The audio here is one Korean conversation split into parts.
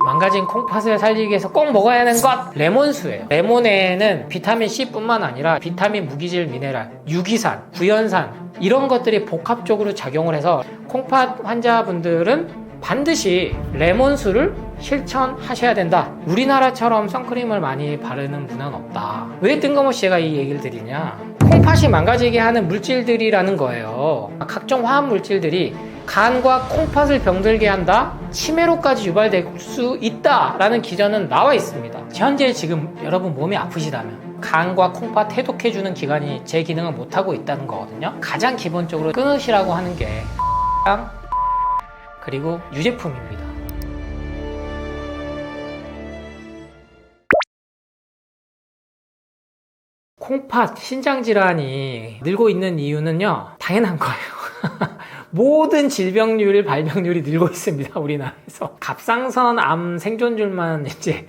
망가진 콩팥을 살리기 위해서 꼭 먹어야 하는 것 레몬수예요. 레몬에는 비타민 C 뿐만 아니라 비타민, 무기질, 미네랄, 유기산, 구연산 이런 것들이 복합적으로 작용을 해서 콩팥 환자분들은 반드시 레몬수를 실천하셔야 된다. 우리나라처럼 선크림을 많이 바르는 문화는 없다. 왜 뜬금없이 제가 이 얘기를 드리냐, 콩팥이 망가지게 하는 물질들이라는 거예요. 각종 화학 물질들이 간과 콩팥을 병들게 한다, 치매로까지 유발될 수 있다라는 기전은 나와 있습니다. 현재 지금 여러분 몸이 아프시다면 간과 콩팥 해독해주는 기관이 제 기능을 못하고 있다는 거거든요. 가장 기본적으로 끊으시라고 하는 게 그리고 유제품입니다. 콩팥 신장질환이 늘고 있는 이유는요, 당연한 거예요. 모든 질병률, 발병률이 늘고 있습니다. 우리나라에서. 갑상선 암 생존율만 이제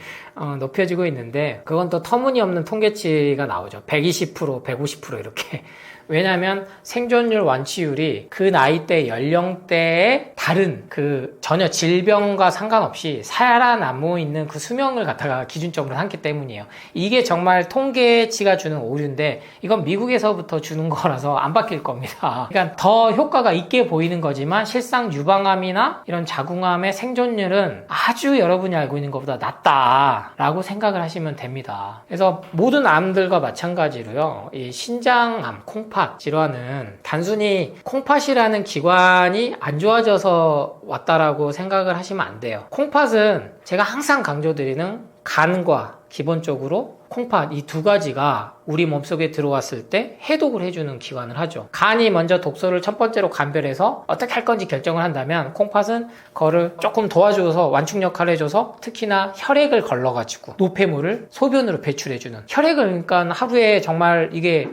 높여지고 있는데, 그건 또 터무니없는 통계치가 나오죠. 120%, 150% 이렇게. 왜냐하면 생존율, 완치율이 그 나이대, 연령대에 다른 그 전혀 질병과 상관없이 살아남고 있는 그 수명을 갖다가 기준점으로 삼기 때문이에요. 이게 정말 통계치가 주는 오류인데, 이건 미국에서부터 주는 거라서 안 바뀔 겁니다. 그러니까 더 효과가 있게 보이는 거지만 실상 유방암이나 이런 자궁암의 생존율은 아주 여러분이 알고 있는 것보다 낮다라고 생각을 하시면 됩니다. 그래서 모든 암들과 마찬가지로요, 이 신장암, 콩팥 질환은 단순히 콩팥이라는 기관이 안 좋아져서 왔다라고 생각을 하시면 안 돼요. 콩팥은 제가 항상 강조드리는 간과 기본적으로 콩팥 이 두 가지가 우리 몸속에 들어왔을 때 해독을 해주는 기관을 하죠. 간이 먼저 독소를 첫 번째로 감별해서 어떻게 할 건지 결정을 한다면, 콩팥은 그거를 조금 도와줘서 완충 역할을 해줘서 특히나 혈액을 걸러가지고 노폐물을 소변으로 배출해주는, 혈액을 그러니까 하루에 정말 이게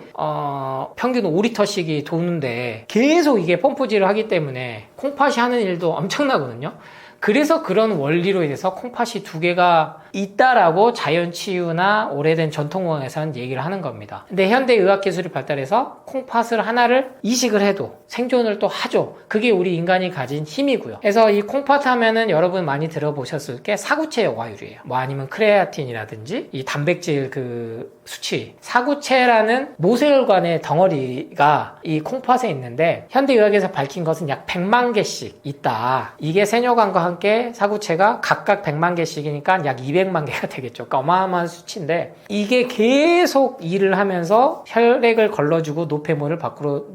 평균 5리터씩이 도는데 계속 이게 펌프질을 하기 때문에 콩팥이 하는 일도 엄청나거든요. 그래서 그런 원리로 인해서 콩팥이 두 개가 있다라고 자연치유나 오래된 전통의학에서는 얘기를 하는 겁니다. 근데 현대의학기술이 발달해서 콩팥을 하나를 이식을 해도 생존을 또 하죠. 그게 우리 인간이 가진 힘이고요. 그래서 이 콩팥 하면은 여러분 많이 들어보셨을 게 사구체 여과율이에요. 뭐 아니면 크레아틴이라든지 이 단백질 그 수치, 사구체라는 모세혈관의 덩어리가 이 콩팥에 있는데, 현대의학에서 밝힌 것은 약 100만 개씩 있다. 이게 세뇨관과 함께 사구체가 각각 100만 개씩이니까 약 200만 개가 되겠죠. 그러니까 어마어마한 수치인데, 이게 계속 일을 하면서 혈액을 걸러주고 노폐물을 밖으로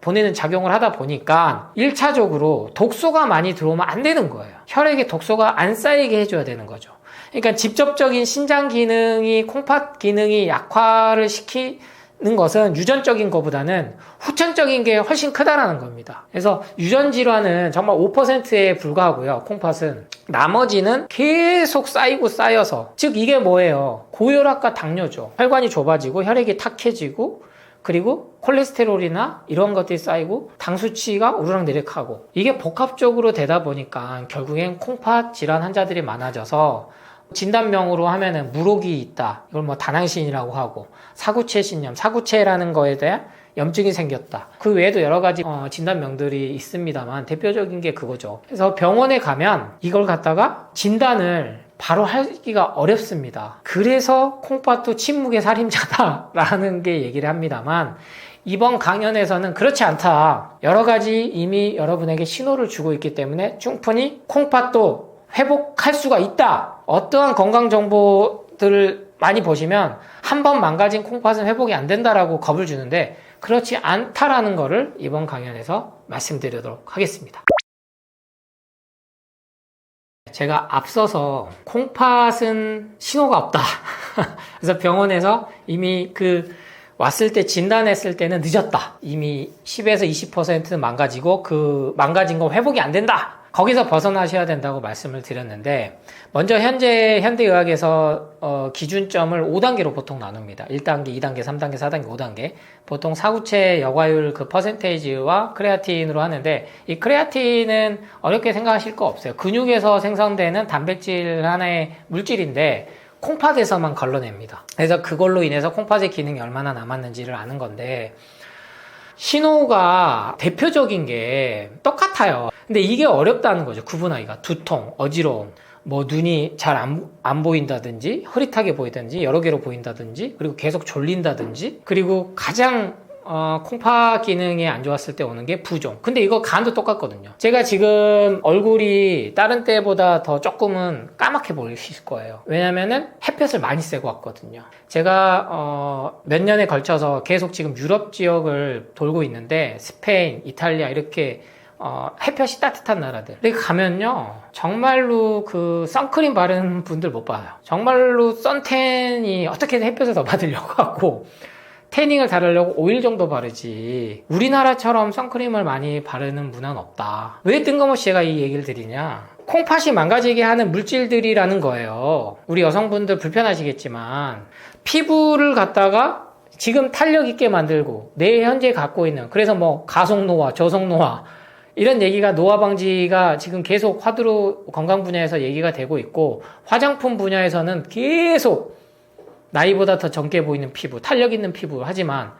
보내는 작용을 하다 보니까 1차적으로 독소가 많이 들어오면 안 되는 거예요. 혈액에 독소가 안 쌓이게 해줘야 되는 거죠. 그러니까 직접적인 신장 기능이, 콩팥 기능이 약화를 시키는 것은 유전적인 것보다는 후천적인 게 훨씬 크다라는 겁니다. 그래서 유전 질환은 정말 5%에 불과하고요. 콩팥은 나머지는 계속 쌓이고 쌓여서, 즉 이게 뭐예요? 고혈압과 당뇨죠. 혈관이 좁아지고 혈액이 탁해지고, 그리고 콜레스테롤이나 이런 것들이 쌓이고 당 수치가 오르락내리락하고, 이게 복합적으로 되다 보니까 결국엔 콩팥 질환 환자들이 많아져서 진단명으로 하면은 물혹이 있다, 이걸 뭐 다낭신이라고 하고, 사구체 신염, 사구체라는 거에 대한 염증이 생겼다, 그 외에도 여러 가지 진단명들이 있습니다만 대표적인 게 그거죠. 그래서 병원에 가면 이걸 갖다가 진단을 바로 하기가 어렵습니다. 그래서 콩팥도 침묵의 살인자다라는 게 얘기를 합니다만, 이번 강연에서는 그렇지 않다, 여러 가지 이미 여러분에게 신호를 주고 있기 때문에 충분히 콩팥도 회복할 수가 있다. 어떠한 건강 정보들을 많이 보시면 한 번 망가진 콩팥은 회복이 안 된다라고 겁을 주는데, 그렇지 않다라는 거를 이번 강연에서 말씀드리도록 하겠습니다. 제가 앞서서 콩팥은 신호가 없다. 그래서 병원에서 이미 왔을 때 진단했을 때는 늦었다. 이미 10에서 20% 망가지고 그 망가진 거 회복이 안 된다. 거기서 벗어나셔야 된다고 말씀을 드렸는데, 먼저 현대의학에서 기준점을 5단계로 보통 나눕니다. 1단계, 2단계, 3단계, 4단계, 5단계. 보통 사구체 여과율 그 퍼센테이지와 크레아틴으로 하는데, 이 크레아틴은 어렵게 생각하실 거 없어요. 근육에서 생성되는 단백질 하나의 물질인데 콩팥에서만 걸러냅니다. 그래서 그걸로 인해서 콩팥의 기능이 얼마나 남았는지를 아는 건데, 신호가 대표적인 게 똑같아요. 근데 이게 어렵다는 거죠. 구분하기가. 두통, 어지러움, 뭐 눈이 잘 안 보인다든지 흐릿하게 보이든지 여러 개로 보인다든지 그리고 계속 졸린다든지 그리고 가장 콩팥 기능이 안 좋았을 때 오는 게 부종. 근데 이거 간도 똑같거든요. 제가 지금 얼굴이 다른 때보다 더 조금은 까맣게 보이실 거예요. 왜냐면은 햇볕을 많이 쐬고 왔거든요. 제가 몇 년에 걸쳐서 계속 지금 유럽 지역을 돌고 있는데 스페인, 이탈리아 이렇게 햇볕이 따뜻한 나라들. 근데 가면요, 정말로 그 선크림 바르는 분들 못 봐요. 정말로 선텐이 어떻게든 햇볕을 더 받으려고 하고 태닝을 다르려고 오일 정도 바르지 우리나라처럼 선크림을 많이 바르는 문화는 없다. 왜 뜬금없이 제가 이 얘기를 드리냐, 콩팥이 망가지게 하는 물질들이라는 거예요. 우리 여성분들 불편하시겠지만 피부를 갖다가 지금 탄력 있게 만들고 내 현재 갖고 있는, 그래서 뭐 가속노화, 저속노화 이런 얘기가, 노화 방지가 지금 계속 화두로 건강 분야에서 얘기가 되고 있고, 화장품 분야에서는 계속 나이보다 더 젊게 보이는 피부, 탄력 있는 피부. 하지만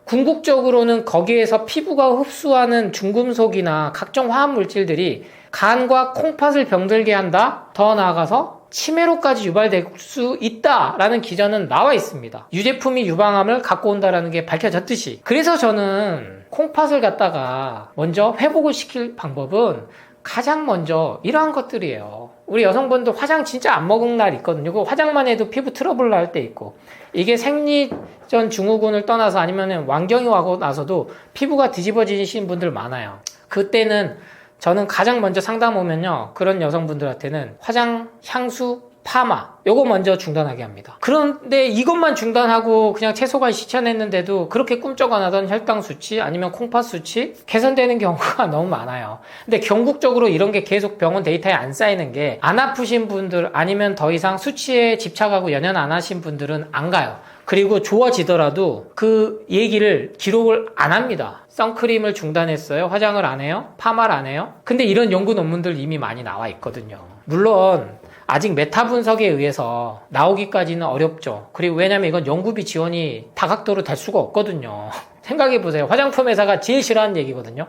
궁극적으로는 거기에서 피부가 흡수하는 중금속이나 각종 화합물질들이 간과 콩팥을 병들게 한다. 더 나아가서 치매로까지 유발될 수 있다라는 기전은 나와 있습니다. 유제품이 유방암을 갖고 온다라는 게 밝혀졌듯이. 그래서 저는 콩팥을 갖다가 먼저 회복을 시킬 방법은 가장 먼저 이러한 것들이에요. 우리 여성분들 화장 진짜 안 먹은 날 있거든요. 그 화장만 해도 피부 트러블 날 때 있고, 이게 생리전 증후군을 떠나서 아니면 완경이 와고 나서도 피부가 뒤집어지신 분들 많아요. 그때는 저는 가장 먼저 상담 오면요, 그런 여성분들한테는 화장, 향수, 파마 요거 먼저 중단하게 합니다. 그런데 이것만 중단하고 그냥 채소가 실천했는데도 그렇게 꿈쩍 안 하던 혈당 수치 아니면 콩팥 수치 개선되는 경우가 너무 많아요. 근데 경국적으로 이런 게 계속 병원 데이터에 안 쌓이는 게, 안 아프신 분들 아니면 더 이상 수치에 집착하고 연연 안 하신 분들은 안 가요. 그리고 좋아지더라도 그 얘기를 기록을 안 합니다. 선크림을 중단했어요, 화장을 안 해요, 파마를 안 해요. 근데 이런 연구 논문들 이미 많이 나와 있거든요. 물론 아직 메타 분석에 의해서 나오기까지는 어렵죠. 그리고 왜냐면 이건 연구비 지원이 다각도로 될 수가 없거든요. 생각해보세요. 화장품 회사가 제일 싫어하는 얘기거든요.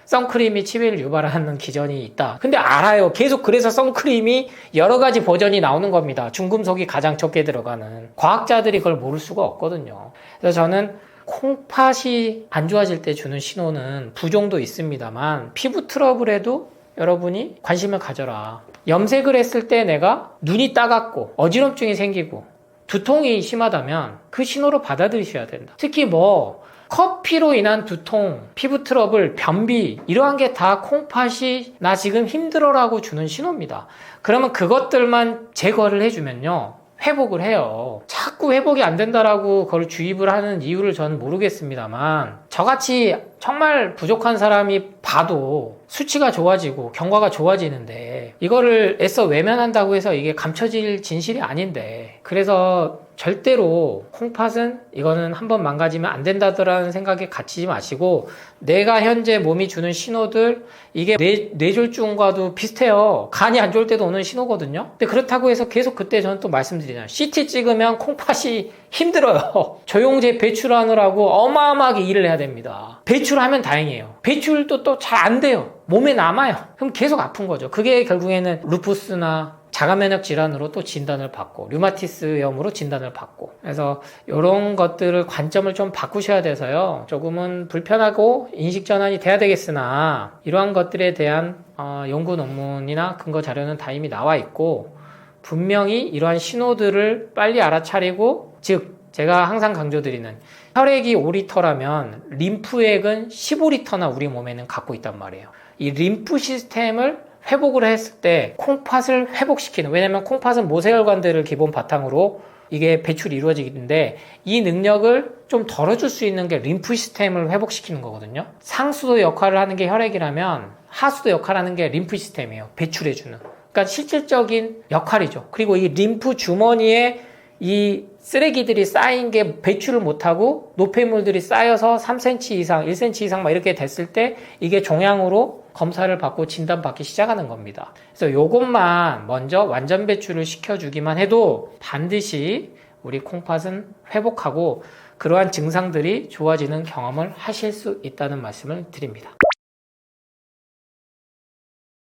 선크림이 치매를 유발하는 기전이 있다. 근데 알아요. 계속 그래서 선크림이 여러 가지 버전이 나오는 겁니다. 중금속이 가장 적게 들어가는. 과학자들이 그걸 모를 수가 없거든요. 그래서 저는 콩팥이 안 좋아질 때 주는 신호는 부종도 있습니다만, 피부 트러블에도 여러분이 관심을 가져라. 염색을 했을 때 내가 눈이 따갑고 어지럼증이 생기고 두통이 심하다면 그 신호로 받아들이셔야 된다. 특히 뭐 커피로 인한 두통, 피부 트러블, 변비 이러한 게 다 콩팥이 나 지금 힘들어라고 주는 신호입니다. 그러면 그것들만 제거를 해주면요, 회복을 해요. 자꾸 회복이 안 된다라고 그걸 주입을 하는 이유를 저는 모르겠습니다만, 저같이 정말 부족한 사람이 봐도 수치가 좋아지고 경과가 좋아지는데 이거를 애써 외면한다고 해서 이게 감춰질 진실이 아닌데, 그래서 절대로 콩팥은 이거는 한번 망가지면 안 된다더라는 생각에 갇히지 마시고, 내가 현재 몸이 주는 신호들, 이게 뇌졸중과도 비슷해요. 간이 안 좋을 때도 오는 신호거든요. 근데 그렇다고 해서 계속 그때 저는 또 말씀드리잖아요. CT 찍으면 콩팥이 힘들어요. 조영제 배출하느라고 어마어마하게 일을 해야 됩니다. 배출하면 다행이에요. 배출도 또 잘 안 돼요. 몸에 남아요. 그럼 계속 아픈 거죠. 그게 결국에는 루푸스나 자가면역 질환으로 또 진단을 받고, 류마티스염으로 진단을 받고, 그래서 이런 것들을 관점을 좀 바꾸셔야 돼서요, 조금은 불편하고 인식 전환이 돼야 되겠으나, 이러한 것들에 대한 연구 논문이나 근거 자료는 다 이미 나와 있고, 분명히 이러한 신호들을 빨리 알아차리고, 즉 제가 항상 강조드리는, 혈액이 5리터라면 림프액은 15리터나 우리 몸에는 갖고 있단 말이에요. 이 림프 시스템을 회복을 했을 때 콩팥을 회복시키는, 왜냐면 콩팥은 모세혈관들을 기본 바탕으로 이게 배출이 이루어지는데, 이 능력을 좀 덜어줄 수 있는 게 림프 시스템을 회복시키는 거거든요. 상수도 역할을 하는 게 혈액이라면 하수도 역할을 하는 게 림프 시스템이에요. 배출해주는. 그러니까 실질적인 역할이죠. 그리고 이 림프 주머니에 이 쓰레기들이 쌓인 게 배출을 못하고 노폐물들이 쌓여서 3cm 이상, 1cm 이상 막 이렇게 됐을 때 이게 종양으로 검사를 받고 진단받기 시작하는 겁니다. 그래서 요것만 먼저 완전 배출을 시켜주기만 해도 반드시 우리 콩팥은 회복하고 그러한 증상들이 좋아지는 경험을 하실 수 있다는 말씀을 드립니다.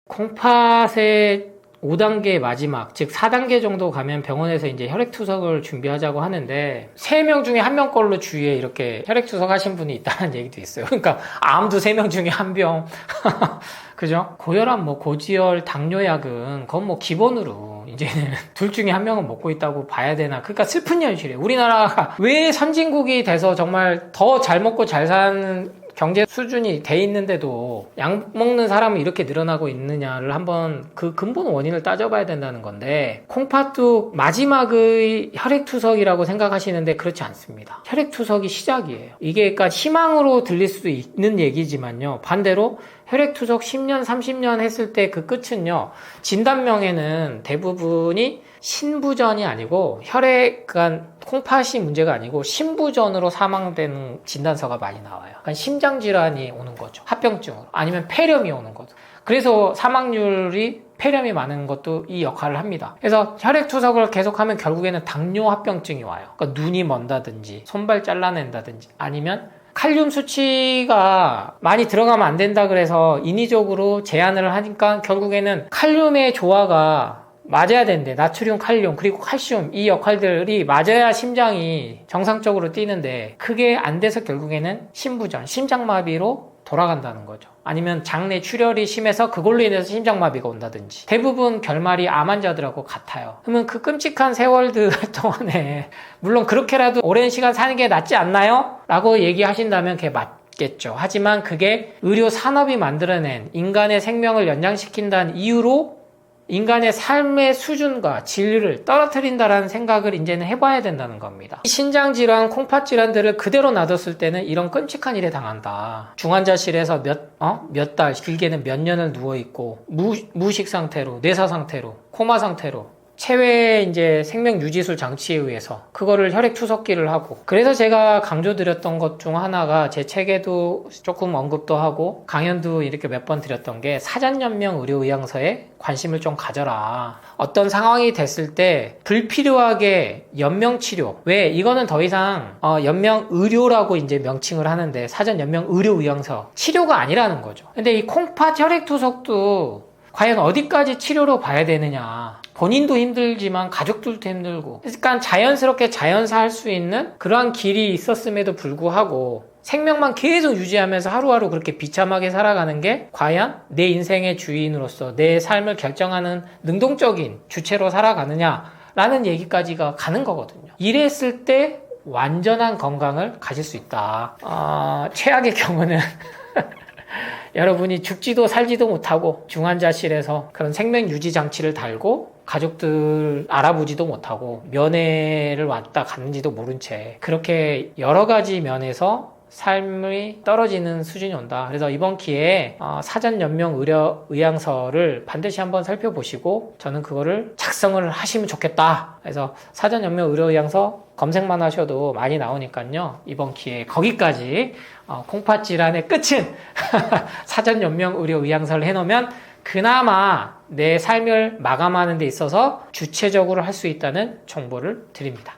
콩팥의 5단계 마지막, 즉 4단계 정도 가면 병원에서 이제 혈액투석을 준비하자고 하는데 3명 중에 1명 걸로 주위에 이렇게 혈액투석 하신 분이 있다는 얘기도 있어요. 그러니까 암도 3명 중에 1병 그죠? 고혈압, 고지혈, 당뇨약은 그건 기본으로 이제는 둘 중에 1명은 먹고 있다고 봐야 되나. 그러니까 슬픈 현실이에요. 우리나라가 왜 선진국이 돼서 정말 더 잘 먹고 잘 사는 경제 수준이 돼 있는데도 약 먹는 사람은 이렇게 늘어나고 있느냐를 한번 그 근본 원인을 따져봐야 된다는 건데, 콩팥도 마지막의 혈액투석이라고 생각하시는데 그렇지 않습니다. 혈액투석이 시작이에요. 이게 그러니까 희망으로 들릴 수도 있는 얘기지만요, 반대로 혈액투석 10년, 30년 했을 때 그 끝은요, 진단명에는 대부분이 신부전이 아니고 그러니까 콩팥이 문제가 아니고 신부전으로 사망되는 진단서가 많이 나와요. 그러니까 심장질환이 오는 거죠. 합병증으로. 아니면 폐렴이 오는 거죠. 그래서 사망률이 폐렴이 많은 것도 이 역할을 합니다. 그래서 혈액투석을 계속하면 결국에는 당뇨 합병증이 와요. 그러니까 눈이 먼다든지 손발 잘라낸다든지 아니면 칼륨 수치가 많이 들어가면 안 된다 그래서 인위적으로 제한을 하니까 결국에는 칼륨의 조화가 맞아야 되는데, 나트륨, 칼륨, 그리고 칼슘, 이 역할들이 맞아야 심장이 정상적으로 뛰는데 그게 안 돼서 결국에는 심부전, 심장마비로 돌아간다는 거죠. 아니면 장내 출혈이 심해서 그걸로 인해서 심장마비가 온다든지. 대부분 결말이 암 환자들하고 같아요. 그러면 그 끔찍한 세월들 동안에 물론 그렇게라도 오랜 시간 사는 게 낫지 않나요? 라고 얘기하신다면 그게 맞겠죠. 하지만 그게 의료 산업이 만들어낸 인간의 생명을 연장시킨다는 이유로 인간의 삶의 수준과 질을 떨어뜨린다라는 생각을 이제는 해봐야 된다는 겁니다. 신장질환, 콩팥질환들을 그대로 놔뒀을 때는 이런 끔찍한 일에 당한다. 중환자실에서 몇 달, 길게는 몇 년을 누워있고, 무식 상태로, 뇌사 상태로, 코마 상태로, 체외 이제 생명 유지술 장치에 의해서 그거를 혈액 투석기를 하고, 그래서 제가 강조드렸던 것 중 하나가 제 책에도 조금 언급도 하고 강연도 이렇게 몇 번 드렸던 게 사전연명 의료의향서에 관심을 좀 가져라. 어떤 상황이 됐을 때 불필요하게 연명치료, 왜 이거는 더 이상 연명의료라고 이제 명칭을 하는데 사전연명의료의향서 치료가 아니라는 거죠. 근데 이 콩팥 혈액 투석도 과연 어디까지 치료로 봐야 되느냐. 본인도 힘들지만 가족들도 힘들고, 그러니까 자연스럽게 자연사할 수 있는 그러한 길이 있었음에도 불구하고 생명만 계속 유지하면서 하루하루 그렇게 비참하게 살아가는 게 과연 내 인생의 주인으로서 내 삶을 결정하는 능동적인 주체로 살아가느냐라는 얘기까지가 가는 거거든요. 이랬을 때 완전한 건강을 가질 수 있다. 최악의 경우는 여러분이 죽지도 살지도 못하고 중환자실에서 그런 생명 유지 장치를 달고 가족들 알아보지도 못하고 면회를 왔다 갔는지도 모른 채 그렇게 여러 가지 면에서 삶이 떨어지는 수준이 온다. 그래서 이번 기회에 사전연명 의향서를 반드시 한번 살펴보시고 저는 그거를 작성을 하시면 좋겠다. 그래서 사전연명 의향서 검색만 하셔도 많이 나오니까요. 이번 기회에 거기까지 콩팥 질환의 끝은 사전연명 의향서를 해놓으면 그나마 내 삶을 마감하는 데 있어서 주체적으로 할 수 있다는 정보를 드립니다.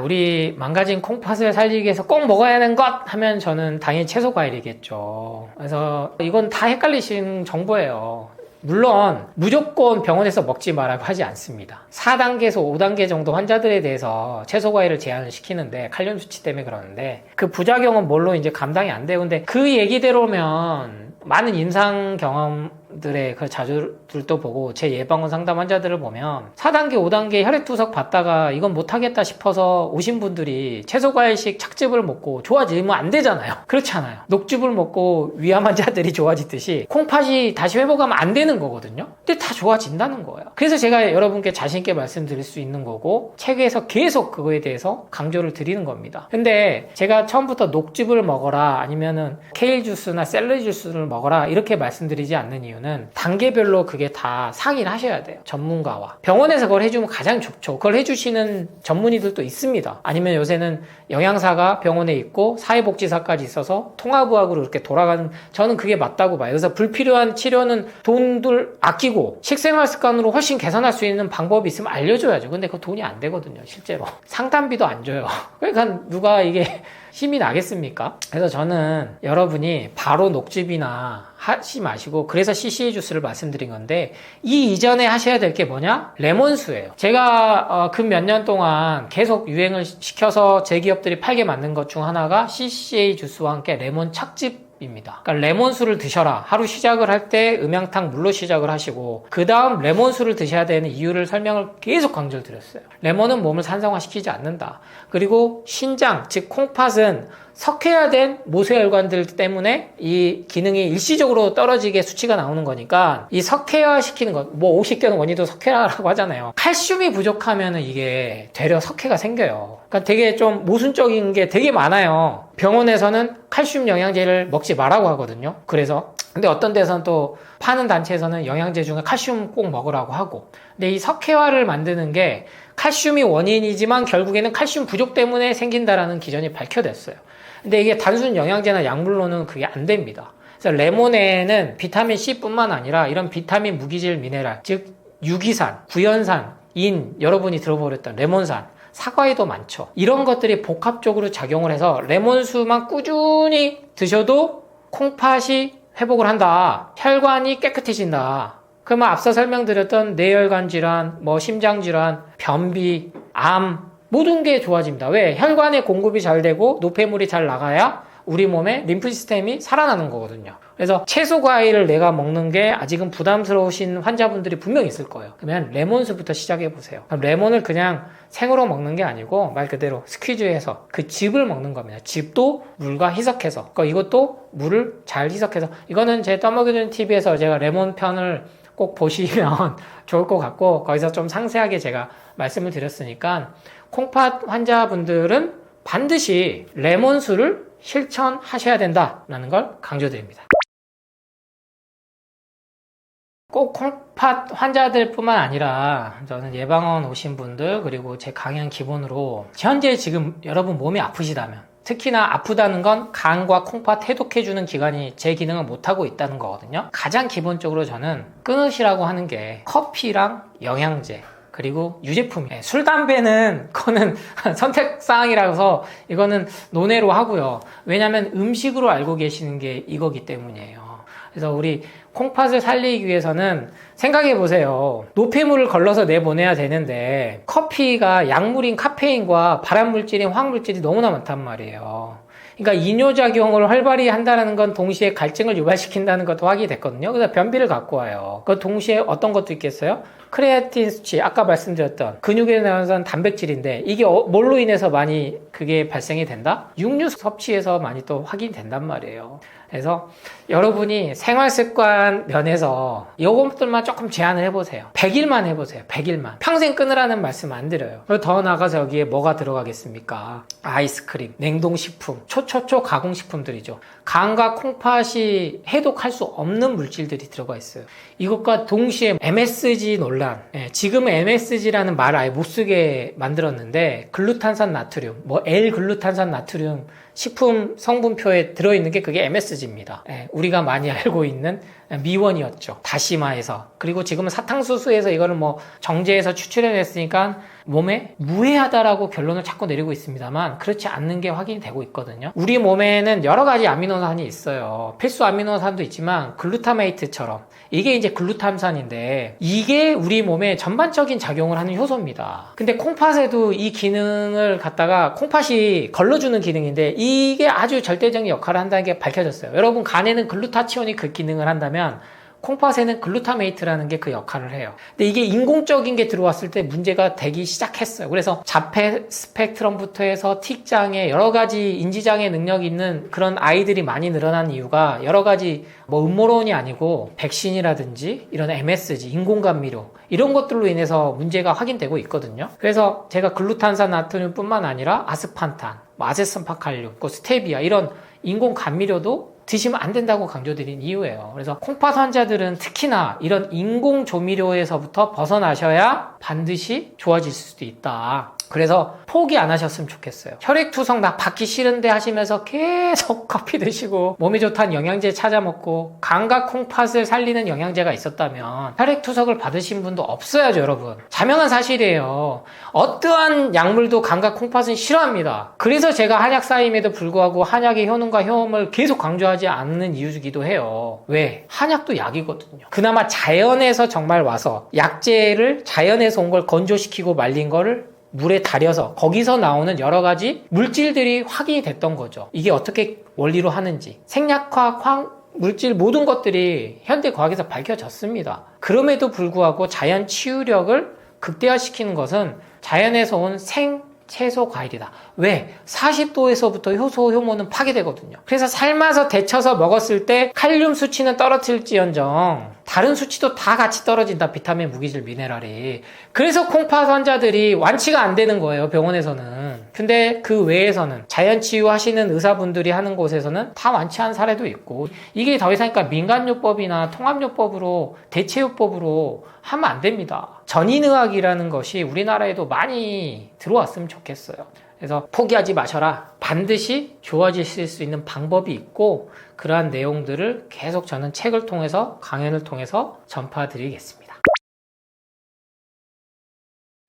우리 망가진 콩팥을 살리기 위해서 꼭 먹어야 하는 것 하면 저는 당연히 채소 과일이겠죠. 그래서 이건 다 헷갈리시는 정보예요. 물론 무조건 병원에서 먹지 말라고 하지 않습니다. 4단계에서 5단계 정도 환자들에 대해서 채소 과일을 제한을 시키는데 칼륨 수치 때문에 그러는데 그 부작용은 뭘로 이제 감당이 안 돼요. 근데 그 얘기대로면 많은 임상 경험들의 그 자주들도 보고 제 예방원 상담 환자들을 보면 4단계, 5단계 혈액투석 받다가 이건 못하겠다 싶어서 오신 분들이 채소과일식 착즙을 먹고 좋아지면 안 되잖아요. 그렇지 않아요. 녹즙을 먹고 위암 환자들이 좋아지듯이 콩팥이 다시 회복하면 안 되는 거거든요. 근데 다 좋아진다는 거예요. 그래서 제가 여러분께 자신있게 말씀드릴 수 있는 거고 책에서 계속 그거에 대해서 강조를 드리는 겁니다. 근데 제가 처음부터 녹즙을 먹어라 아니면은 케일 주스나 샐러리 주스를 먹어라 이렇게 말씀드리지 않는 이유는 단계별로 그게 다 상의를 하셔야 돼요. 전문가와. 병원에서 그걸 해주면 가장 좋죠. 그걸 해주시는 전문의들도 있습니다. 아니면 요새는 영양사가 병원에 있고 사회복지사까지 있어서 통합의학으로 이렇게 돌아가는, 저는 그게 맞다고 봐요. 그래서 불필요한 치료는 돈들 아끼고 식생활 습관으로 훨씬 개선할 수 있는 방법이 있으면 알려줘야죠. 근데 그 돈이 안 되거든요. 실제로. 상담비도 안 줘요. 그러니까 누가 이게 힘이 나겠습니까? 그래서 저는 여러분이 바로 녹즙이나 하지 마시고, 그래서 CCA 주스를 말씀드린 건데, 이 이전에 하셔야 될 게 뭐냐? 레몬수예요. 제가 그 몇 년 동안 계속 유행을 시켜서 제 기업들이 팔게 만든 것 중 하나가 CCA 주스와 함께 레몬 착즙입니다. 그러니까 레몬수를 드셔라. 하루 시작을 할 때 음양탕 물로 시작을 하시고, 그 다음 레몬수를 드셔야 되는 이유를 설명을 계속 강조를 드렸어요. 레몬은 몸을 산성화시키지 않는다. 그리고 신장, 즉 콩팥은 석회화된 모세혈관들 때문에 이 기능이 일시적으로 떨어지게 수치가 나오는 거니까, 이 석회화시키는 것, 뭐 오십견 원인도 석회화라고 하잖아요. 칼슘이 부족하면 이게 되려 석회가 생겨요. 그러니까 되게 좀 모순적인 게 되게 많아요. 병원에서는 칼슘 영양제를 먹지 말라고 하거든요. 그래서 근데 어떤 데서는 또 파는 단체에서는 영양제 중에 칼슘 꼭 먹으라고 하고, 근데 이 석회화를 만드는 게 칼슘이 원인이지만 결국에는 칼슘 부족 때문에 생긴다라는 기전이 밝혀졌어요. 근데 이게 단순 영양제나 약물로는 그게 안 됩니다. 그래서 레몬에는 비타민 C뿐만 아니라 이런 비타민, 무기질, 미네랄, 즉 유기산, 구연산, 인, 여러분이 들어보셨던 레몬산, 사과에도 많죠. 이런 것들이 복합적으로 작용을 해서 레몬수만 꾸준히 드셔도 콩팥이 회복을 한다. 혈관이 깨끗해진다. 그러면 앞서 설명드렸던 뇌혈관 질환, 뭐 심장 질환, 변비, 암, 모든 게 좋아집니다. 왜? 혈관의 공급이 잘 되고 노폐물이 잘 나가야 우리 몸의 림프 시스템이 살아나는 거거든요. 그래서 채소 과일을 내가 먹는 게 아직은 부담스러우신 환자분들이 분명히 있을 거예요. 그러면 레몬수부터 시작해 보세요. 레몬을 그냥 생으로 먹는 게 아니고 말 그대로 스퀴즈해서 그 즙을 먹는 겁니다. 즙도 물과 희석해서. 그러니까 이것도 물을 잘 희석해서. 이거는 제 떠먹여주는 TV에서 제가 레몬 편을 꼭 보시면 좋을 것 같고, 거기서 좀 상세하게 제가 말씀을 드렸으니까, 콩팥 환자분들은 반드시 레몬수를 실천하셔야 된다라는 걸 강조드립니다. 꼭 콩팥 환자들뿐만 아니라 저는 예방원 오신 분들, 그리고 제 강연 기본으로 현재 지금 여러분 몸이 아프시다면, 특히나 아프다는 건 간과 콩팥 해독해주는 기관이 제 기능을 못하고 있다는 거거든요. 가장 기본적으로 저는 끊으시라고 하는 게 커피랑 영양제, 그리고 유제품이에요. 술, 담배는 그거는 선택사항이라서 이거는 논외로 하고요. 왜냐하면 음식으로 알고 계시는 게 이거기 때문이에요. 그래서 우리 콩팥을 살리기 위해서는 생각해 보세요. 노폐물을 걸러서 내보내야 되는데 커피가 약물인 카페인과 발암물질인 화학물질이 너무나 많단 말이에요. 그러니까 이뇨작용을 활발히 한다는 건 동시에 갈증을 유발시킨다는 것도 확인이 됐거든요. 그래서 변비를 갖고 와요. 그 동시에 어떤 것도 있겠어요? 크레아틴 수치, 아까 말씀드렸던 근육에 나오는 단백질인데, 이게 뭘로 인해서 많이 그게 발생이 된다? 육류 섭취에서 많이 또 확인된단 말이에요. 그래서 여러분이 생활습관 면에서 요것들만 조금 제한을 해보세요. 100일만 해보세요. 100일만. 평생 끊으라는 말씀 안 드려요. 그리고 더 나아가서 여기에 뭐가 들어가겠습니까? 아이스크림, 냉동식품, 초초초 가공식품들이죠. 간과 콩팥이 해독할 수 없는 물질들이 들어가 있어요. 이것과 동시에 MSG 논란. 지금 MSG라는 말을 아예 못 쓰게 만들었는데, 글루탄산 나트륨, 뭐 L글루탄산 나트륨 식품 성분표에 들어있는 게 그게 MSG입니다. 우리가 많이 알고 있는 미원이었죠. 다시마에서. 그리고 지금은 사탕수수에서 이거를 뭐 정제해서 추출해냈으니까 몸에 무해하다라고 결론을 자꾸 내리고 있습니다만, 그렇지 않는 게 확인이 되고 있거든요. 우리 몸에는 여러 가지 아미노산이 있어요. 필수 아미노산도 있지만 글루타메이트처럼 이게 이제 글루탐산인데, 이게 우리 몸에 전반적인 작용을 하는 효소입니다. 근데 콩팥에도 이 기능을 갖다가, 콩팥이 걸러주는 기능인데 이게 아주 절대적인 역할을 한다는 게 밝혀졌어요. 여러분, 간에는 글루타치온이 그 기능을 한다면 콩팥에는 글루타메이트라는 게 그 역할을 해요. 근데 이게 인공적인 게 들어왔을 때 문제가 되기 시작했어요. 그래서 자폐 스펙트럼부터 해서 틱장애, 여러 가지 인지장애 능력이 있는 그런 아이들이 많이 늘어난 이유가 여러 가지, 뭐 음모론이 아니고 백신이라든지 이런 MSG, 인공감미료, 이런 것들로 인해서 문제가 확인되고 있거든요. 그래서 제가 글루탄산 나트륨뿐만 아니라 아스판탄, 아세선파칼륨, 스테비아, 이런 인공감미료도 드시면 안 된다고 강조드린 이유예요. 그래서 콩팥 환자들은 특히나 이런 인공 조미료에서부터 벗어나셔야 반드시 좋아질 수도 있다. 그래서 포기 안 하셨으면 좋겠어요. 혈액투석 나 받기 싫은데 하시면서 계속 커피 드시고 몸에 좋다는 영양제 찾아 먹고 감각 콩팥을 살리는 영양제가 있었다면 혈액투석을 받으신 분도 없어야죠, 여러분. 자명한 사실이에요. 어떠한 약물도 감각 콩팥은 싫어합니다. 그래서 제가 한약 사임에도 불구하고 한약의 효능과 효험을 계속 강조하지 않는 이유이기도 해요. 왜? 한약도 약이거든요. 그나마 자연에서 정말 와서 약재를 자연에서 온 걸 건조시키고 말린 거를 물에 달여서 거기서 나오는 여러 가지 물질들이 확인이 됐던 거죠. 이게 어떻게 원리로 하는지. 생약학, 물질 모든 것들이 현대 과학에서 밝혀졌습니다. 그럼에도 불구하고 자연 치유력을 극대화시키는 것은 자연에서 온 채소 과일이다. 왜? 40도에서부터 효소 효모는 파괴되거든요. 그래서 삶아서 데쳐서 먹었을 때 칼륨 수치는 떨어질지언정 다른 수치도 다 같이 떨어진다. 비타민, 무기질, 미네랄이. 그래서 콩팥 환자들이 완치가 안 되는 거예요, 병원에서는. 근데 그 외에서는 자연 치유하시는 의사분들이 하는 곳에서는 다 완치한 사례도 있고, 이게 더 이상 그러니까 민간요법이나 통합요법으로 대체요법으로 하면 안 됩니다. 전인의학이라는 것이 우리나라에도 많이 들어왔으면 좋겠어요. 그래서 포기하지 마셔라. 반드시 좋아지실 수 있는 방법이 있고, 그러한 내용들을 계속 저는 책을 통해서, 강연을 통해서 전파드리겠습니다.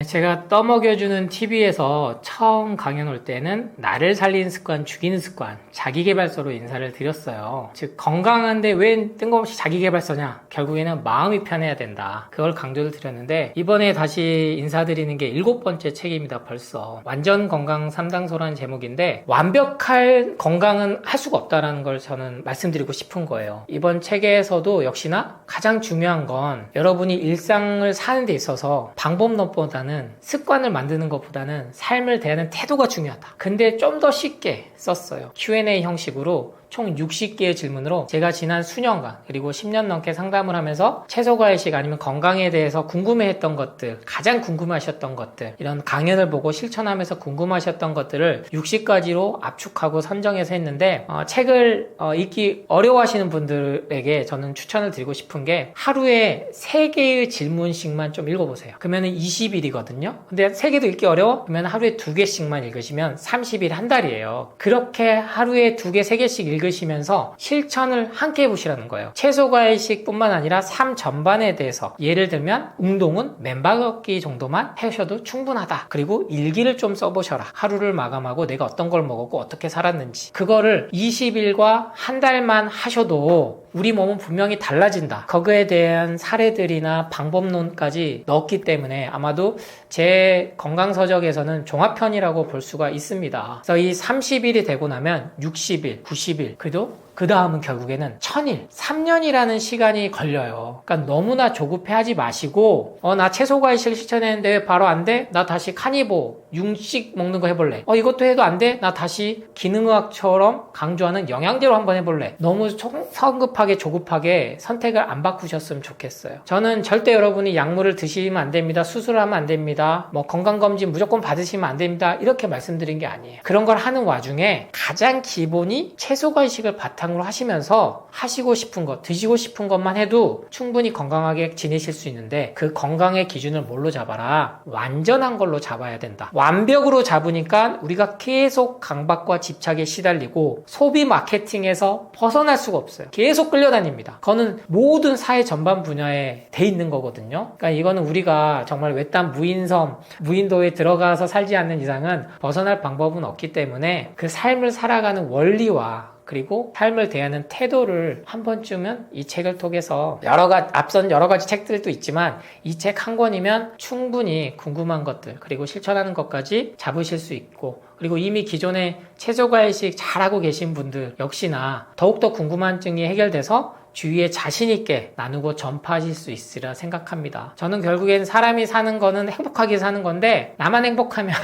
제가 떠먹여주는 TV에서 처음 강연 올 때는 나를 살리는 습관, 죽이는 습관, 자기계발서로 인사를 드렸어요. 즉 건강한데 왜 뜬금없이 자기계발서냐? 결국에는 마음이 편해야 된다. 그걸 강조를 드렸는데 이번에 다시 인사드리는 게 7번째 책입니다. 벌써. 완전 건강 3단소라는 제목인데 완벽할 건강은 할 수가 없다는 걸 저는 말씀드리고 싶은 거예요. 이번 책에서도 역시나 가장 중요한 건 여러분이 일상을 사는 데 있어서 방법론보다는 습관을 만드는 것보다는 삶을 대하는 태도가 중요하다. 근데 좀 더 쉽게 썼어요. Q&A 형식으로 총 60개의 질문으로 제가 지난 수년간 그리고 10년 넘게 상담을 하면서 채소과일식 아니면 건강에 대해서 궁금해했던 것들, 가장 궁금하셨던 것들, 이런 강연을 보고 실천하면서 궁금하셨던 것들을 60가지로 압축하고 선정해서 했는데 책을 읽기 어려워하시는 분들에게 저는 추천을 드리고 싶은 게 하루에 3개의 질문씩만 좀 읽어보세요. 그러면 20일이거든요. 근데 3개도 읽기 어려워? 그러면 하루에 2개씩만 읽으시면 30일, 한 달이에요. 그렇게 하루에 2개, 3개씩 읽으시면서 실천을 함께 해보시라는 거예요. 채소과일식 뿐만 아니라 삶 전반에 대해서 예를 들면 운동은 맨발 걷기 정도만 하셔도 충분하다. 그리고 일기를 좀 써보셔라. 하루를 마감하고 내가 어떤 걸 먹었고 어떻게 살았는지. 그거를 20일과 한 달만 하셔도 우리 몸은 분명히 달라진다. 거기에 대한 사례들이나 방법론까지 넣었기 때문에 아마도 제 건강서적에서는 종합편이라고 볼 수가 있습니다. 그래서 이 30일이 되고 나면 60일, 90일, 그래도 그 다음은 결국에는 1000일, 3년이라는 시간이 걸려요. 그러니까 너무나 조급해하지 마시고 나 채소과일식을 실천했는데 왜 바로 안 돼? 나 다시 카니보, 육식 먹는 거 해볼래. 이것도 해도 안 돼? 나 다시 기능의학처럼 강조하는 영양제로 한번 해볼래. 너무 성급하게 조급하게 선택을 안 바꾸셨으면 좋겠어요. 저는 절대 여러분이 약물을 드시면 안 됩니다. 수술을 하면 안 됩니다. 건강검진 무조건 받으시면 안 됩니다. 이렇게 말씀드린 게 아니에요. 그런 걸 하는 와중에 가장 기본이 채소과일식을 바탕으로 하시면서 하시고 싶은 것, 드시고 싶은 것만 해도 충분히 건강하게 지내실 수 있는데 그 건강의 기준을 뭘로 잡아라? 완전한 걸로 잡아야 된다. 완벽으로 잡으니까 우리가 계속 강박과 집착에 시달리고 소비 마케팅에서 벗어날 수가 없어요. 계속 끌려다닙니다. 그거는 모든 사회 전반 분야에 돼 있는 거거든요. 그러니까 이거는 우리가 정말 외딴 무인섬, 무인도에 들어가서 살지 않는 이상은 벗어날 방법은 없기 때문에 그 삶을 살아가는 원리와 그리고 삶을 대하는 태도를 한 번쯤은 이 책을 통해서 앞선 여러 가지 책들도 있지만 이 책 한 권이면 충분히 궁금한 것들 그리고 실천하는 것까지 잡으실 수 있고 그리고 이미 기존에 채소과일식 잘하고 계신 분들 역시나 더욱더 궁금한증이 해결돼서 주위에 자신있게 나누고 전파하실 수 있으리라 생각합니다. 저는 결국엔 사람이 사는 거는 행복하게 사는 건데 나만 행복하면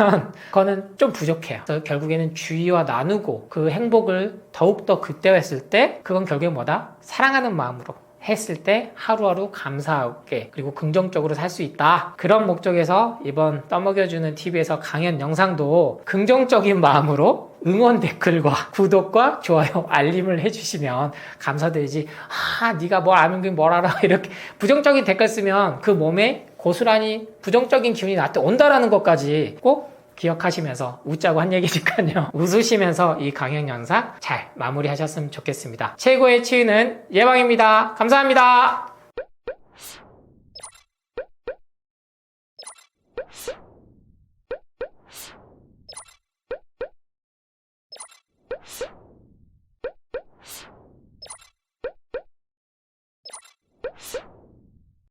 그거는 좀 부족해요. 그래서 결국에는 주위와 나누고 그 행복을 더욱더 극대화했을 때 그건 결국엔 뭐다? 사랑하는 마음으로 했을 때 하루하루 감사하게 그리고 긍정적으로 살 수 있다. 그런 목적에서 이번 떠먹여주는 TV에서 강연 영상도 긍정적인 마음으로 응원 댓글과 구독과 좋아요, 알림을 해주시면 감사드리지. 네가 뭘 아는 뭘 알아? 이렇게 부정적인 댓글 쓰면 그 몸에 고스란히 부정적인 기운이 나한테 온다라는 것까지 꼭 기억하시면서 웃자고 한 얘기니까요. 웃으시면서 이 강연 영상 잘 마무리하셨으면 좋겠습니다. 최고의 치유는 예방입니다. 감사합니다.